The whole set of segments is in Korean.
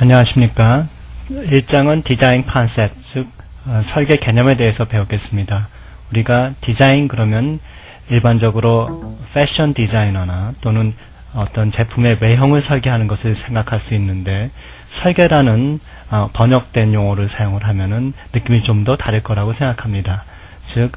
안녕하십니까. 1장은 디자인 컨셉, 즉 설계 개념에 대해서 배우겠습니다. 우리가 디자인 그러면 일반적으로 패션 디자이너나 또는 어떤 제품의 외형을 설계하는 것을 생각할 수 있는데, 설계라는 번역된 용어를 사용을 하면은 느낌이 좀 더 다를 거라고 생각합니다. 즉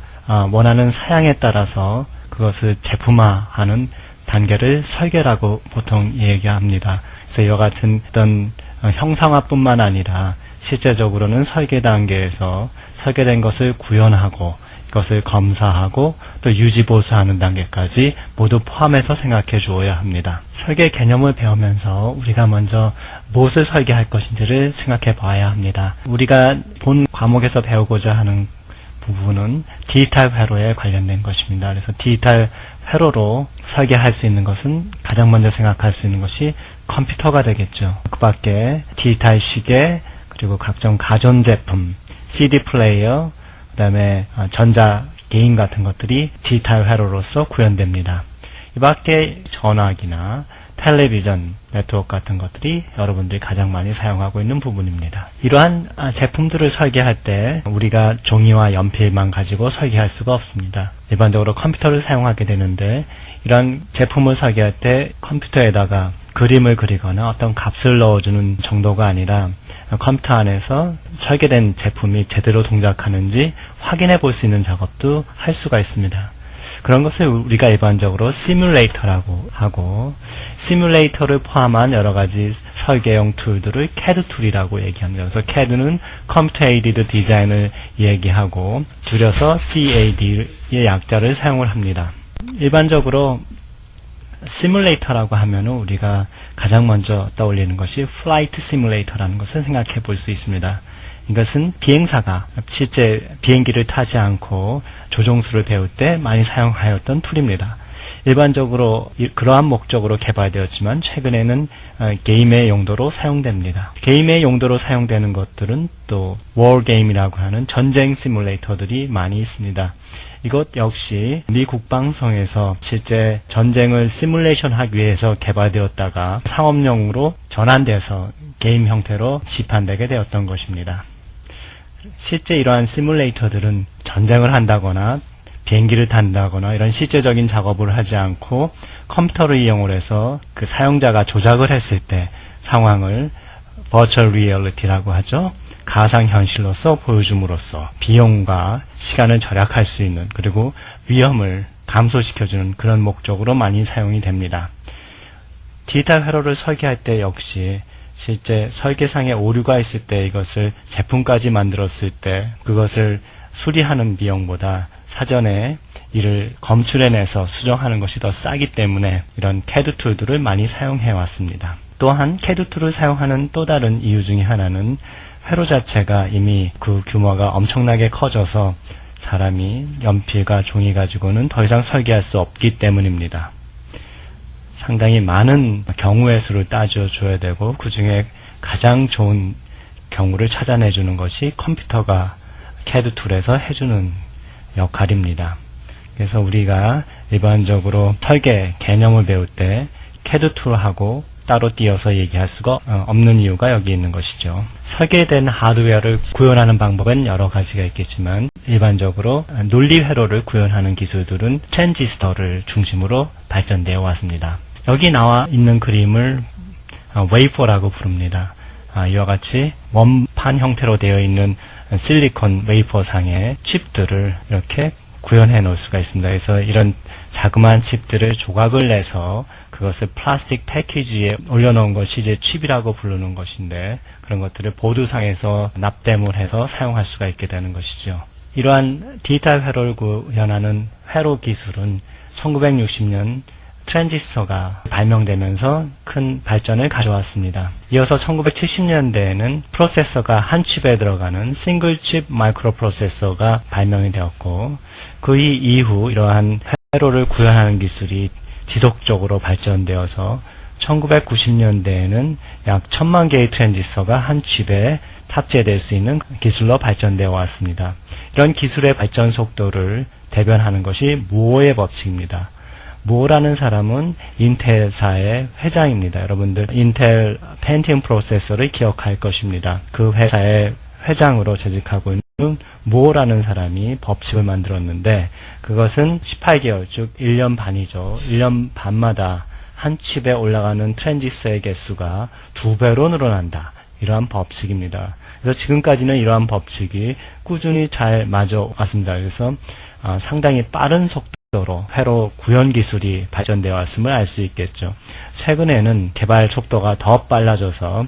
원하는 사양에 따라서 그것을 제품화하는 단계를 설계라고 보통 얘기합니다. 그래서 이와 같은 어떤 형상화뿐만 아니라 실제적으로는 설계 단계에서 설계된 것을 구현하고 이것을 검사하고 또 유지보수하는 단계까지 모두 포함해서 생각해 주어야 합니다. 설계 개념을 배우면서 우리가 먼저 무엇을 설계할 것인지를 생각해 봐야 합니다. 우리가 본 과목에서 배우고자 하는 부분은 디지털 회로에 관련된 것입니다. 그래서 디지털 회로로 설계할 수 있는 것은 가장 먼저 생각할 수 있는 것이 컴퓨터가 되겠죠. 그 밖에 디지털 시계, 그리고 각종 가전제품, CD 플레이어, 그 다음에 전자 게임 같은 것들이 디지털 회로로서 구현됩니다. 이 밖에 전화기나 텔레비전 네트워크 같은 것들이 여러분들이 가장 많이 사용하고 있는 부분입니다. 이러한 제품들을 설계할 때 우리가 종이와 연필만 가지고 설계할 수가 없습니다. 일반적으로 컴퓨터를 사용하게 되는데, 이러한 제품을 설계할 때 컴퓨터에다가 그림을 그리거나 어떤 값을 넣어주는 정도가 아니라 컴퓨터 안에서 설계된 제품이 제대로 동작하는지 확인해 볼 수 있는 작업도 할 수가 있습니다. 그런 것을 우리가 일반적으로 시뮬레이터라고 하고, 시뮬레이터를 포함한 여러 가지 설계용 툴들을 CAD 툴이라고 얘기합니다. 그래서 CAD는 컴퓨터 에이디드 디자인을 얘기하고 줄여서 CAD의 약자를 사용을 합니다. 일반적으로 시뮬레이터라고 하면은 우리가 가장 먼저 떠올리는 것이 플라이트 시뮬레이터라는 것을 생각해 볼 수 있습니다. 이것은 비행사가 실제 비행기를 타지 않고 조종수를 배울 때 많이 사용하였던 툴입니다. 일반적으로 그러한 목적으로 개발되었지만 최근에는 게임의 용도로 사용됩니다. 게임의 용도로 사용되는 것들은 또 워게임이라고 하는 전쟁 시뮬레이터들이 많이 있습니다. 이것 역시 미 국방성에서 실제 전쟁을 시뮬레이션하기 위해서 개발되었다가 상업용으로 전환돼서 게임 형태로 시판되게 되었던 것입니다. 실제 이러한 시뮬레이터들은 전쟁을 한다거나 비행기를 탄다거나 이런 실제적인 작업을 하지 않고 컴퓨터를 이용을 해서 그 사용자가 조작을 했을 때 상황을 버추얼 리얼리티라고 하죠. 가상현실로서 보여줌으로써 비용과 시간을 절약할 수 있는, 그리고 위험을 감소시켜주는 그런 목적으로 많이 사용이 됩니다. 디지털 회로를 설계할 때 역시 실제 설계상에 오류가 있을 때 이것을 제품까지 만들었을 때 그것을 수리하는 비용보다 사전에 이를 검출해내서 수정하는 것이 더 싸기 때문에 이런 CAD 툴들을 많이 사용해 왔습니다. 또한 CAD 툴을 사용하는 또 다른 이유 중에 하나는 회로 자체가 이미 그 규모가 엄청나게 커져서 사람이 연필과 종이 가지고는 더 이상 설계할 수 없기 때문입니다. 상당히 많은 경우의 수를 따져줘야 되고, 그 중에 가장 좋은 경우를 찾아내주는 것이 컴퓨터가 CAD 툴에서 해주는 역할입니다. 그래서 우리가 일반적으로 설계 개념을 배울 때 CAD 툴하고 따로 띄어서 얘기할 수가 없는 이유가 여기 있는 것이죠. 설계된 하드웨어를 구현하는 방법은 여러 가지가 있겠지만, 일반적으로 논리 회로를 구현하는 기술들은 트랜지스터를 중심으로 발전되어 왔습니다. 여기 나와 있는 그림을 웨이퍼라고 부릅니다. 이와 같이 원판 형태로 되어 있는 실리콘 웨이퍼 상의 칩들을 이렇게 구현해 놓을 수가 있습니다. 그래서 이런 자그마한 칩들을 조각을 내서 그것을 플라스틱 패키지에 올려놓은 것이 이제 칩이라고 부르는 것인데, 그런 것들을 보드상에서 납땜을 해서 사용할 수가 있게 되는 것이죠. 이러한 디지털 회로를 구현하는 회로 기술은 1960년 트랜지스터가 발명되면서 큰 발전을 가져왔습니다. 이어서 1970년대에는 프로세서가 한 칩에 들어가는 싱글 칩 마이크로 프로세서가 발명이 되었고, 그 이후 이러한 회로를 구현하는 기술이 지속적으로 발전되어서 1990년대에는 약 1000만 개의 트랜지스터가 한 칩에 탑재될 수 있는 기술로 발전되어 왔습니다. 이런 기술의 발전 속도를 대변하는 것이 무어의 법칙입니다. 모라는 사람은 인텔사의 회장입니다. 여러분들 인텔 펜티엄 프로세서를 기억할 것입니다. 그 회사의 회장으로 재직하고 있는 모라는 사람이 법칙을 만들었는데 그것은 18개월, 즉 1년 반이죠. 1년 반마다 한 칩에 올라가는 트랜지스터의 개수가 2배로 늘어난다. 이러한 법칙입니다. 그래서 지금까지는 이러한 법칙이 꾸준히 잘 맞아왔습니다. 그래서 상당히 빠른 속도로 회로 구현 기술이 발전되어 왔음을 알 수 있겠죠. 최근에는 개발 속도가 더 빨라져서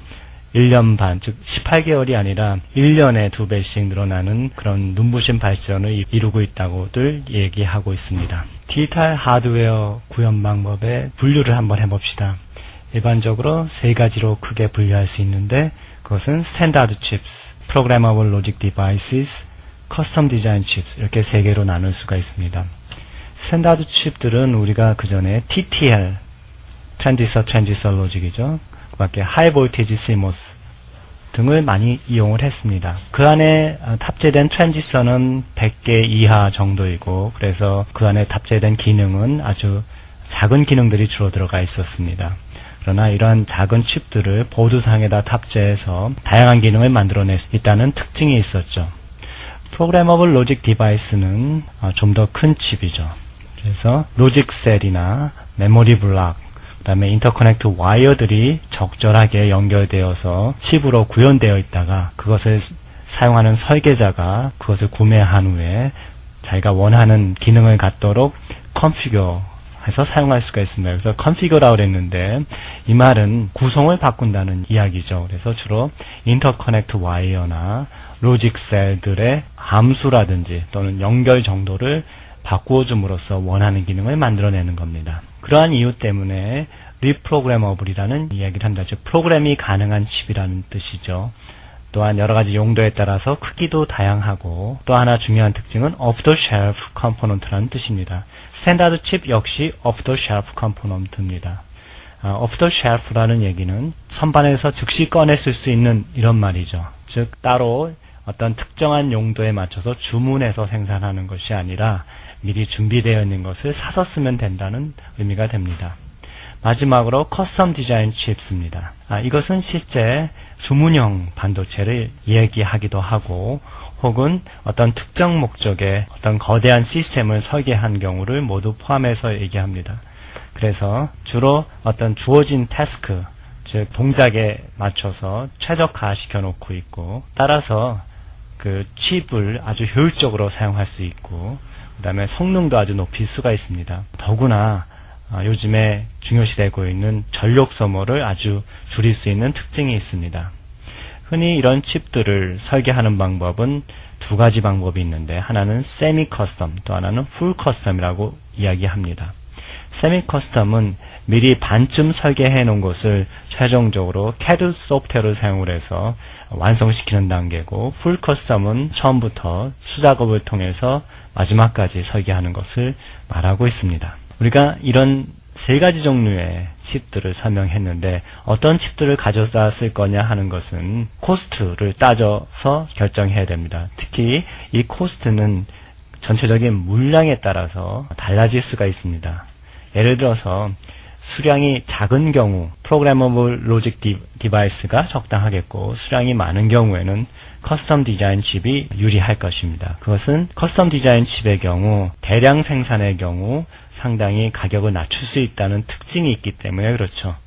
1년 반, 즉 18개월이 아니라 1년에 2배씩 늘어나는 그런 눈부신 발전을 이루고 있다고들 얘기하고 있습니다. 디지털 하드웨어 구현 방법의 분류를 한번 해봅시다. 일반적으로 세 가지로 크게 분류할 수 있는데 그것은 스탠다드 칩스, 프로그래머블 로직 디바이시스, 커스텀 디자인 칩스 이렇게 세 개로 나눌 수가 있습니다. 스탠다드 칩들은 우리가 그 전에 TTL, 트랜지스터 로직이죠. 그 밖에 하이 볼티지 CMOS 등을 많이 이용을 했습니다. 그 안에 탑재된 트랜지스터는 100개 이하 정도이고 그래서 그 안에 탑재된 기능은 아주 작은 기능들이 주로 들어가 있었습니다. 그러나 이러한 작은 칩들을 보드상에다 탑재해서 다양한 기능을 만들어낼 수 있다는 특징이 있었죠. 프로그래머블 로직 디바이스는 좀 더 큰 칩이죠. 그래서 로직 셀이나 메모리 블록, 그 다음에 인터커넥트 와이어들이 적절하게 연결되어서 칩으로 구현되어 있다가 그것을 사용하는 설계자가 그것을 구매한 후에 자기가 원하는 기능을 갖도록 컨피규어 해서 사용할 수가 있습니다. 그래서 컨피규어라고 그랬는데 이 말은 구성을 바꾼다는 이야기죠. 그래서 주로 인터커넥트 와이어나 로직 셀들의 함수라든지 또는 연결 정도를 바꾸어 줌으로써 원하는 기능을 만들어내는 겁니다. 그러한 이유 때문에 리프로그래머블이라는 이야기를 한다. 즉 프로그램이 가능한 칩이라는 뜻이죠. 또한 여러 가지 용도에 따라서 크기도 다양하고 또 하나 중요한 특징은 off-the-shelf 컴포넌트라는 뜻입니다. 스탠다드 칩 역시 off-the-shelf 컴포넌트입니다. off-the-shelf라는 얘기는 선반에서 즉시 꺼냈을 수 있는 이런 말이죠. 즉 따로 어떤 특정한 용도에 맞춰서 주문해서 생산하는 것이 아니라 미리 준비되어 있는 것을 사서 쓰면 된다는 의미가 됩니다. 마지막으로 커스텀 디자인 칩스입니다. 이것은 실제 주문형 반도체를 얘기하기도 하고 혹은 어떤 특정 목적의 어떤 거대한 시스템을 설계한 경우를 모두 포함해서 얘기합니다. 그래서 주로 어떤 주어진 태스크, 즉 동작에 맞춰서 최적화 시켜놓고 있고 따라서 그 칩을 아주 효율적으로 사용할 수 있고 그 다음에 성능도 아주 높일 수가 있습니다. 더구나 요즘에 중요시되고 있는 전력 소모를 아주 줄일 수 있는 특징이 있습니다. 흔히 이런 칩들을 설계하는 방법은 두 가지 방법이 있는데 하나는 세미 커스텀, 또 하나는 풀 커스텀이라고 이야기합니다. 세미 커스텀은 미리 반쯤 설계해 놓은 것을 최종적으로 CAD 소프트웨어를 사용을 해서 완성시키는 단계고 풀 커스텀은 처음부터 수작업을 통해서 마지막까지 설계하는 것을 말하고 있습니다. 우리가 이런 세 가지 종류의 칩들을 설명했는데 어떤 칩들을 가져다 쓸 거냐 하는 것은 코스트를 따져서 결정해야 됩니다. 특히 이 코스트는 전체적인 물량에 따라서 달라질 수가 있습니다. 예를 들어서 수량이 작은 경우 프로그래머블 로직 디바이스가 적당하겠고 수량이 많은 경우에는 커스텀 디자인 칩이 유리할 것입니다. 그것은 커스텀 디자인 칩의 경우 대량 생산의 경우 상당히 가격을 낮출 수 있다는 특징이 있기 때문에 그렇죠.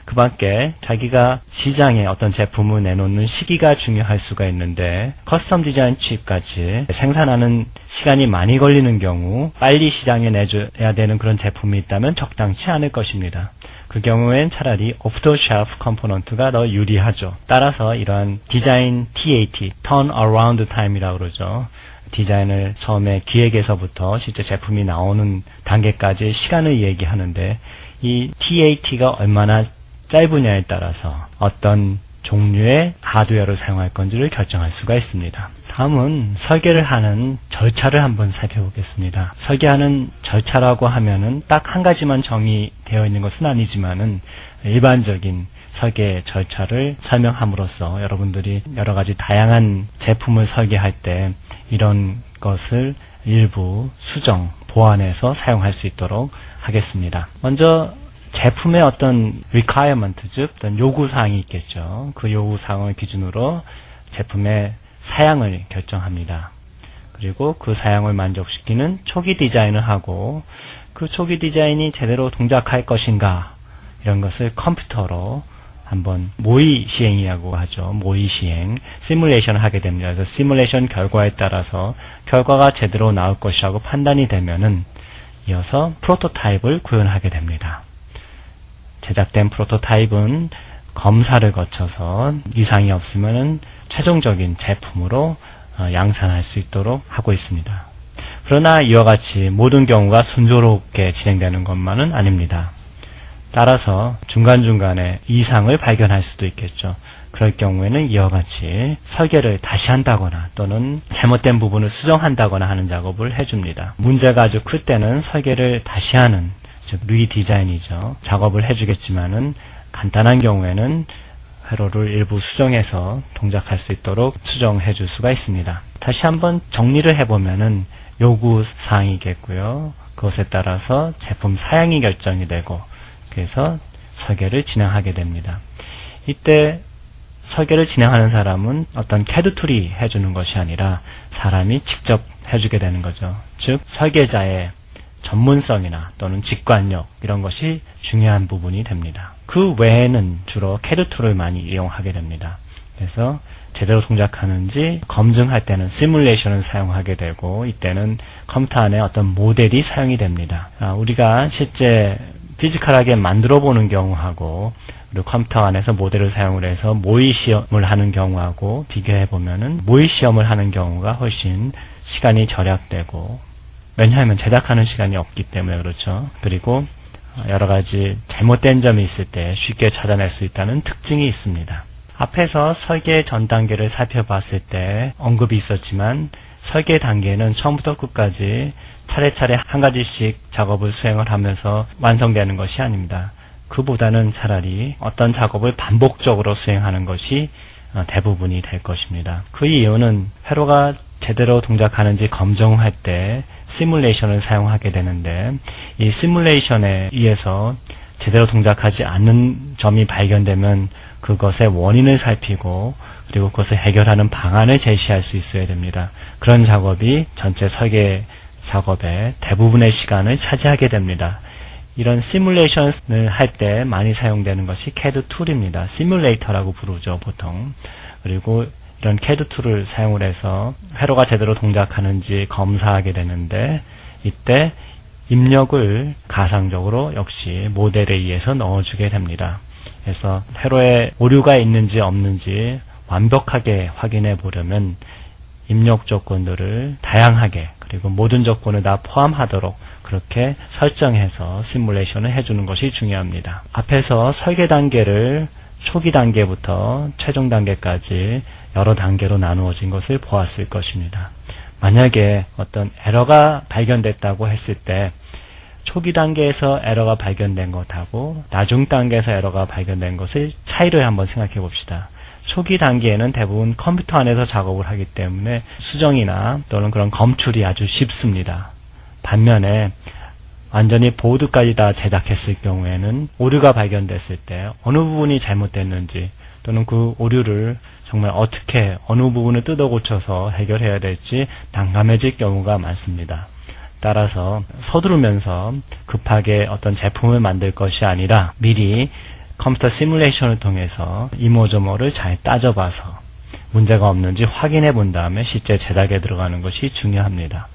그 밖에 자기가 시장에 어떤 제품을 내놓는 시기가 중요할 수가 있는데 커스텀 디자인 칩 같이 생산하는 시간이 많이 걸리는 경우 빨리 시장에 내줘야 되는 그런 제품이 있다면 적당치 않을 것입니다. 그 경우엔 차라리 off-the-shelf 컴포넌트가 더 유리하죠. 따라서 이러한 디자인 TAT, Turn Around Time이라고 그러죠. 디자인을 처음에 기획에서부터 실제 제품이 나오는 단계까지 시간을 얘기하는데 이 TAT가 얼마나 짧으냐에 따라서 어떤 종류의 하드웨어를 사용할 건지를 결정할 수가 있습니다. 다음은 설계를 하는 절차를 한번 살펴보겠습니다. 설계하는 절차라고 하면은 딱 한 가지만 정의되어 있는 것은 아니지만은 일반적인 설계 절차를 설명함으로써 여러분들이 여러 가지 다양한 제품을 설계할 때 이런 것을 일부 수정 보완해서 사용할 수 있도록 하겠습니다. 먼저 제품의 어떤 requirement, 즉 어떤 요구사항이 있겠죠. 그 요구사항을 기준으로 제품의 사양을 결정합니다. 그리고 그 사양을 만족시키는 초기 디자인을 하고 그 초기 디자인이 제대로 동작할 것인가 이런 것을 컴퓨터로 한번 모의 시행이라고 하죠. 모의 시행, 시뮬레이션을 하게 됩니다. 그래서 시뮬레이션 결과에 따라서 결과가 제대로 나올 것이라고 판단이 되면은 이어서 프로토타입을 구현하게 됩니다. 제작된 프로토타입은 검사를 거쳐서 이상이 없으면은 최종적인 제품으로 양산할 수 있도록 하고 있습니다. 그러나 이와 같이 모든 경우가 순조롭게 진행되는 것만은 아닙니다. 따라서 중간중간에 이상을 발견할 수도 있겠죠. 그럴 경우에는 이와 같이 설계를 다시 한다거나 또는 잘못된 부분을 수정한다거나 하는 작업을 해줍니다. 문제가 아주 클 때는 설계를 다시 하는, 즉 리디자인이죠. 작업을 해주겠지만은 간단한 경우에는 회로를 일부 수정해서 동작할 수 있도록 수정해 줄 수가 있습니다. 다시 한번 정리를 해보면은 요구사항이겠고요. 그것에 따라서 제품 사양이 결정이 되고 그래서 설계를 진행하게 됩니다. 이때 설계를 진행하는 사람은 어떤 CAD 툴이 해주는 것이 아니라 사람이 직접 해주게 되는 거죠. 즉 설계자의 전문성이나 또는 직관력 이런 것이 중요한 부분이 됩니다. 그 외에는 주로 CAD 툴을 많이 이용하게 됩니다. 그래서 제대로 동작하는지 검증할 때는 시뮬레이션을 사용하게 되고 이때는 컴퓨터 안에 어떤 모델이 사용이 됩니다. 우리가 실제 피지컬하게 만들어 보는 경우하고 그리고 컴퓨터 안에서 모델을 사용을 해서 모의 시험을 하는 경우하고 비교해 보면은 모의 시험을 하는 경우가 훨씬 시간이 절약되고 왜냐하면 제작하는 시간이 없기 때문에 그렇죠. 그리고 여러 가지 잘못된 점이 있을 때 쉽게 찾아낼 수 있다는 특징이 있습니다. 앞에서 설계 전 단계를 살펴봤을 때 언급이 있었지만 설계 단계는 처음부터 끝까지 차례차례 한 가지씩 작업을 수행을 하면서 완성되는 것이 아닙니다. 그보다는 차라리 어떤 작업을 반복적으로 수행하는 것이 대부분이 될 것입니다. 그 이유는 회로가 제대로 동작하는지 검증할 때 시뮬레이션을 사용하게 되는데 이 시뮬레이션에 의해서 제대로 동작하지 않는 점이 발견되면 그것의 원인을 살피고 그리고 그것을 해결하는 방안을 제시할 수 있어야 됩니다. 그런 작업이 전체 설계 작업의 대부분의 시간을 차지하게 됩니다. 이런 시뮬레이션을 할 때 많이 사용되는 것이 CAD 툴입니다. 시뮬레이터라고 부르죠, 보통. 그리고 이런 CAD 툴을 사용을 해서 회로가 제대로 동작하는지 검사하게 되는데 이때 입력을 가상적으로 역시 모델에 의해서 넣어주게 됩니다. 그래서 회로에 오류가 있는지 없는지 완벽하게 확인해 보려면 입력 조건들을 다양하게 그리고 모든 조건을 다 포함하도록 그렇게 설정해서 시뮬레이션을 해주는 것이 중요합니다. 앞에서 설계 단계를 초기 단계부터 최종 단계까지 여러 단계로 나누어진 것을 보았을 것입니다. 만약에 어떤 에러가 발견됐다고 했을 때 초기 단계에서 에러가 발견된 것하고 나중 단계에서 에러가 발견된 것의 차이를 한번 생각해 봅시다. 초기 단계에는 대부분 컴퓨터 안에서 작업을 하기 때문에 수정이나 또는 그런 검출이 아주 쉽습니다. 반면에 완전히 보드까지 다 제작했을 경우에는 오류가 발견됐을 때 어느 부분이 잘못됐는지 또는 그 오류를 정말 어떻게 어느 부분을 뜯어 고쳐서 해결해야 될지 난감해질 경우가 많습니다. 따라서 서두르면서 급하게 어떤 제품을 만들 것이 아니라 미리 컴퓨터 시뮬레이션을 통해서 이모저모를 잘 따져봐서 문제가 없는지 확인해 본 다음에 실제 제작에 들어가는 것이 중요합니다.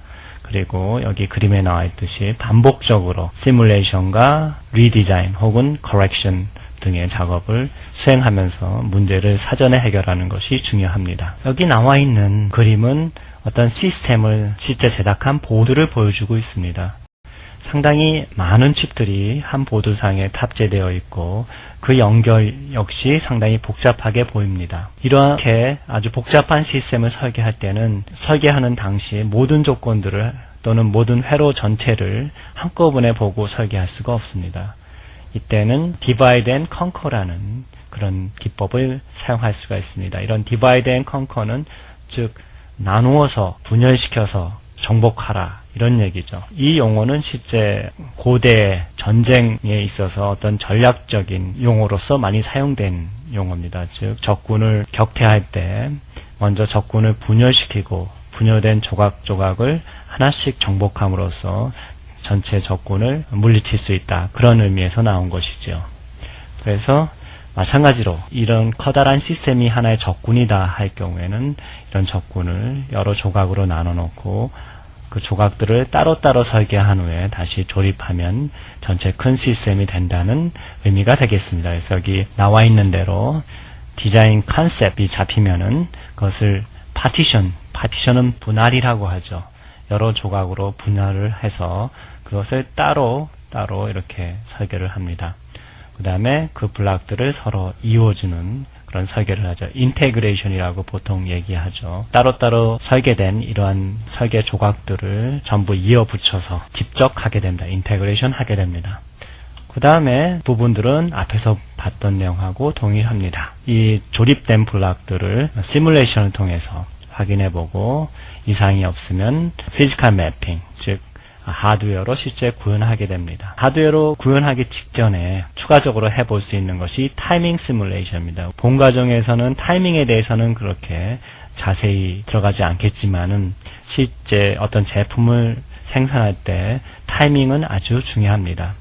그리고 여기 그림에 나와 있듯이 반복적으로 시뮬레이션과 리디자인 혹은 커렉션 등의 작업을 수행하면서 문제를 사전에 해결하는 것이 중요합니다. 여기 나와 있는 그림은 어떤 시스템을 실제 제작한 보드를 보여주고 있습니다. 상당히 많은 칩들이 한 보드상에 탑재되어 있고 그 연결 역시 상당히 복잡하게 보입니다. 이렇게 아주 복잡한 시스템을 설계할 때는 설계하는 당시 모든 조건들을 또는 모든 회로 전체를 한꺼번에 보고 설계할 수가 없습니다. 이때는 divide and conquer라는 그런 기법을 사용할 수가 있습니다. 이런 divide and conquer는 즉 나누어서 분열시켜서 정복하라 이런 얘기죠. 이 용어는 실제 고대 전쟁에 있어서 어떤 전략적인 용어로서 많이 사용된 용어입니다. 즉 적군을 격퇴할 때 먼저 적군을 분열시키고 분열된 조각조각을 하나씩 정복함으로써 전체 적군을 물리칠 수 있다. 그런 의미에서 나온 것이죠. 그래서 마찬가지로 이런 커다란 시스템이 하나의 적군이다 할 경우에는 이런 적군을 여러 조각으로 나눠 놓고 그 조각들을 따로따로 설계한 후에 다시 조립하면 전체 큰 시스템이 된다는 의미가 되겠습니다. 그래서 여기 나와 있는 대로 디자인 컨셉이 잡히면은 그것을 파티션은 분할이라고 하죠. 여러 조각으로 분할을 해서 그것을 따로 이렇게 설계를 합니다. 그 다음에 그 블록들을 서로 이어주는 그런 설계를 하죠. 인테그레이션이라고 보통 얘기하죠. 따로따로 설계된 이러한 설계 조각들을 전부 이어 붙여서 직접 하게 됩니다. 인테그레이션 하게 됩니다. 그 다음에 부분들은 앞에서 봤던 내용하고 동일합니다. 이 조립된 블록들을 시뮬레이션을 통해서 확인해보고 이상이 없으면 피지컬 매핑, 즉 하드웨어로 실제 구현하게 됩니다. 하드웨어로 구현하기 직전에 추가적으로 해볼 수 있는 것이 타이밍 시뮬레이션입니다. 본 과정에서는 타이밍에 대해서는 그렇게 자세히 들어가지 않겠지만은 실제 어떤 제품을 생산할 때 타이밍은 아주 중요합니다.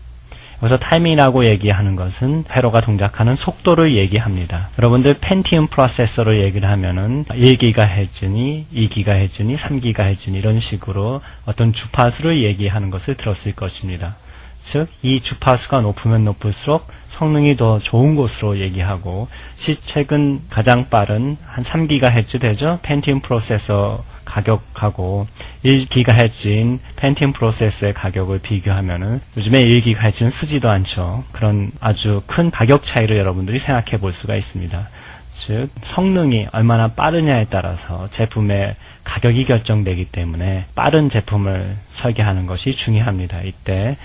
여기서 타이밍이라고 얘기하는 것은 회로가 동작하는 속도를 얘기합니다. 여러분들 펜티움 프로세서를 얘기를 하면은 1GHz니 2GHz니 3GHz니 이런 식으로 어떤 주파수를 얘기하는 것을 들었을 것입니다. 즉, 이 주파수가 높으면 높을수록 성능이 더 좋은 곳으로 얘기하고 최근 가장 빠른 한 3GHz 되죠? 펜티움 프로세서 가격하고 1GHz인 펜티움 프로세서의 가격을 비교하면은 요즘에 1GHz는 쓰지도 않죠. 그런 아주 큰 가격 차이를 여러분들이 생각해 볼 수가 있습니다. 즉 성능이 얼마나 빠르냐에 따라서 제품의 가격이 결정되기 때문에 빠른 제품을 설계하는 것이 중요합니다. 이때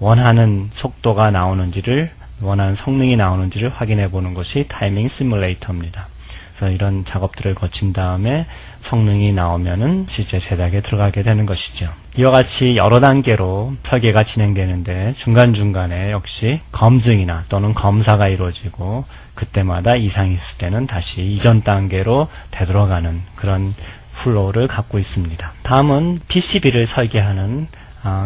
원하는 속도가 나오는지를 원하는 성능이 나오는지를 확인해 보는 것이 타이밍 시뮬레이터입니다. 그래서 이런 작업들을 거친 다음에 성능이 나오면은 실제 제작에 들어가게 되는 것이죠. 이와 같이 여러 단계로 설계가 진행되는데 중간중간에 역시 검증이나 또는 검사가 이루어지고 그때마다 이상이 있을 때는 다시 이전 단계로 되돌아가는 그런 플로우를 갖고 있습니다. 다음은 PCB를 설계하는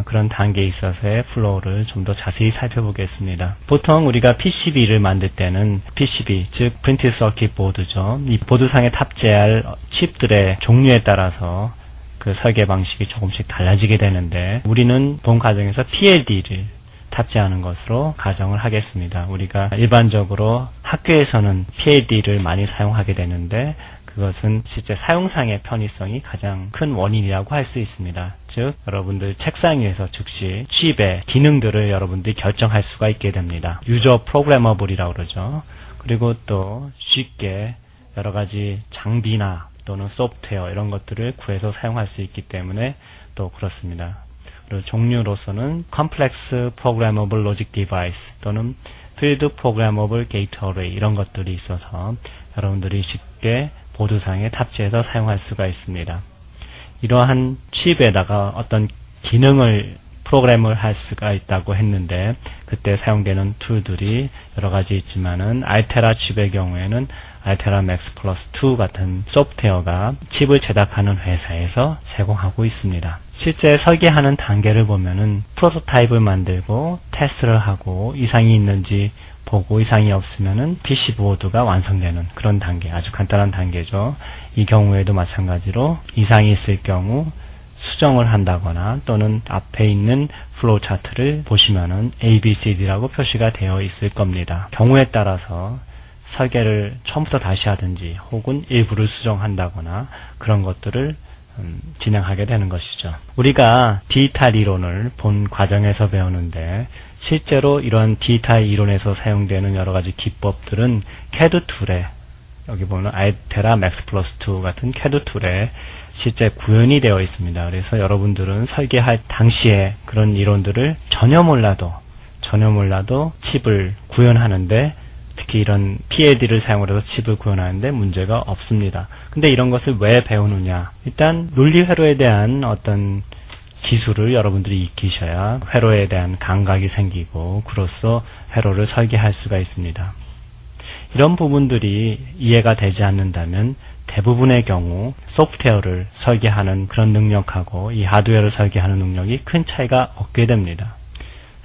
그런 단계에 있어서의 플로우를 좀 더 자세히 살펴보겠습니다. 보통 우리가 PCB를 만들 때는 PCB, 즉 프린티드 서킷 보드죠. 이 보드상에 탑재할 칩들의 종류에 따라서 그 설계 방식이 조금씩 달라지게 되는데 우리는 본 과정에서 PLD를 탑재하는 것으로 가정을 하겠습니다. 우리가 일반적으로 학교에서는 PLD를 많이 사용하게 되는데 그것은 실제 사용상의 편의성이 가장 큰 원인이라고 할 수 있습니다. 즉 여러분들 책상 위에서 즉시 칩의 기능들을 여러분들이 결정할 수가 있게 됩니다. 유저 프로그래머블이라고 그러죠. 그리고 또 쉽게 여러 가지 장비나 또는 소프트웨어 이런 것들을 구해서 사용할 수 있기 때문에 또 그렇습니다. 그리고 종류로서는 Complex Programmable Logic Device 또는 Field Programmable Gate Array 이런 것들이 있어서 여러분들이 쉽게 보드상에 탑재해서 사용할 수가 있습니다. 이러한 칩에다가 어떤 기능을 프로그램을 할 수가 있다고 했는데 그때 사용되는 툴들이 여러 가지 있지만은 알테라 칩의 경우에는 알테라 맥스 플러스 2 같은 소프트웨어가 칩을 제작하는 회사에서 제공하고 있습니다. 실제 설계하는 단계를 보면은 프로토타입을 만들고 테스트를 하고 이상이 있는지 보고 이상이 없으면은 PC보드가 완성되는 그런 단계, 아주 간단한 단계죠. 이 경우에도 마찬가지로 이상이 있을 경우 수정을 한다거나 또는 앞에 있는 플로우 차트를 보시면은 ABCD라고 표시가 되어 있을 겁니다. 경우에 따라서 설계를 처음부터 다시 하든지 혹은 일부를 수정한다거나 그런 것들을 진행하게 되는 것이죠. 우리가 디지털 이론을 본 과정에서 배우는데 실제로 이런 디지털 이론에서 사용되는 여러 가지 기법들은 CAD 툴에 여기 보면 알테라 맥스 플러스 2 같은 CAD 툴에 실제 구현이 되어 있습니다. 그래서 여러분들은 설계할 당시에 그런 이론들을 전혀 몰라도 칩을 구현하는데 특히 이런 PLD를 사용을 해서 칩을 구현하는데 문제가 없습니다. 근데 이런 것을 왜 배우느냐? 일단 논리 회로에 대한 어떤 기술을 여러분들이 익히셔야 회로에 대한 감각이 생기고 그로써 회로를 설계할 수가 있습니다. 이런 부분들이 이해가 되지 않는다면 대부분의 경우 소프트웨어를 설계하는 그런 능력하고 이 하드웨어를 설계하는 능력이 큰 차이가 없게 됩니다.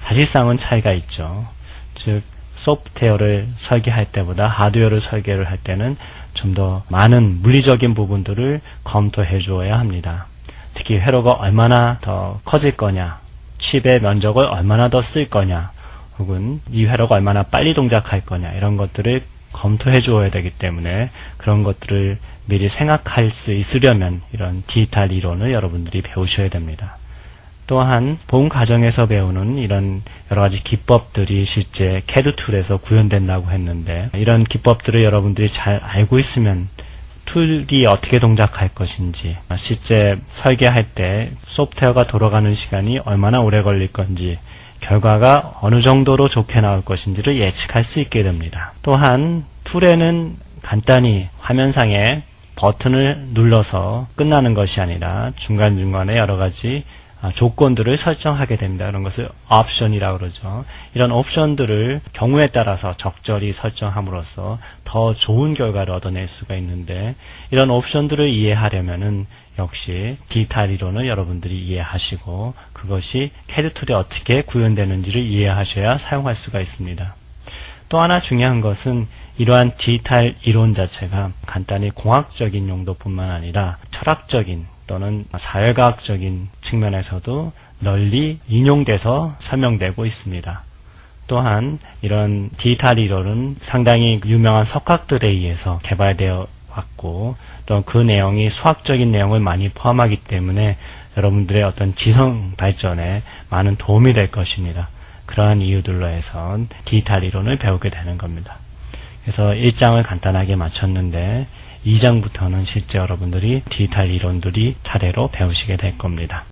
사실상은 차이가 있죠. 즉 소프트웨어를 설계할 때보다 하드웨어를 설계를 할 때는 좀 더 많은 물리적인 부분들을 검토해 주어야 합니다. 특히 회로가 얼마나 더 커질 거냐, 칩의 면적을 얼마나 더 쓸 거냐, 혹은 이 회로가 얼마나 빨리 동작할 거냐 이런 것들을 검토해 주어야 되기 때문에 그런 것들을 미리 생각할 수 있으려면 이런 디지털 이론을 여러분들이 배우셔야 됩니다. 또한 본 과정에서 배우는 이런 여러 가지 기법들이 실제 CAD 툴에서 구현된다고 했는데 이런 기법들을 여러분들이 잘 알고 있으면 툴이 어떻게 동작할 것인지 실제 설계할 때 소프트웨어가 돌아가는 시간이 얼마나 오래 걸릴 건지 결과가 어느 정도로 좋게 나올 것인지를 예측할 수 있게 됩니다. 또한 툴에는 간단히 화면상에 버튼을 눌러서 끝나는 것이 아니라 중간중간에 여러 가지 조건들을 설정하게 됩니다. 그런 것을 옵션이라고 그러죠. 이런 옵션들을 경우에 따라서 적절히 설정함으로써 더 좋은 결과를 얻어낼 수가 있는데 이런 옵션들을 이해하려면은 역시 디지털 이론을 여러분들이 이해하시고 그것이 CAD 툴에 어떻게 구현되는지를 이해하셔야 사용할 수가 있습니다. 또 하나 중요한 것은 이러한 디지털 이론 자체가 간단히 공학적인 용도뿐만 아니라 철학적인 또는 사회과학적인 측면에서도 널리 인용돼서 설명되고 있습니다. 또한 이런 디지털 이론은 상당히 유명한 석학들에 의해서 개발되어 왔고 또 그 내용이 수학적인 내용을 많이 포함하기 때문에 여러분들의 어떤 지성 발전에 많은 도움이 될 것입니다. 그러한 이유들로 해서 디지털 이론을 배우게 되는 겁니다. 그래서 1장을 간단하게 마쳤는데 2장부터는 실제 여러분들이 디지털 이론들이 차례로 배우시게 될 겁니다.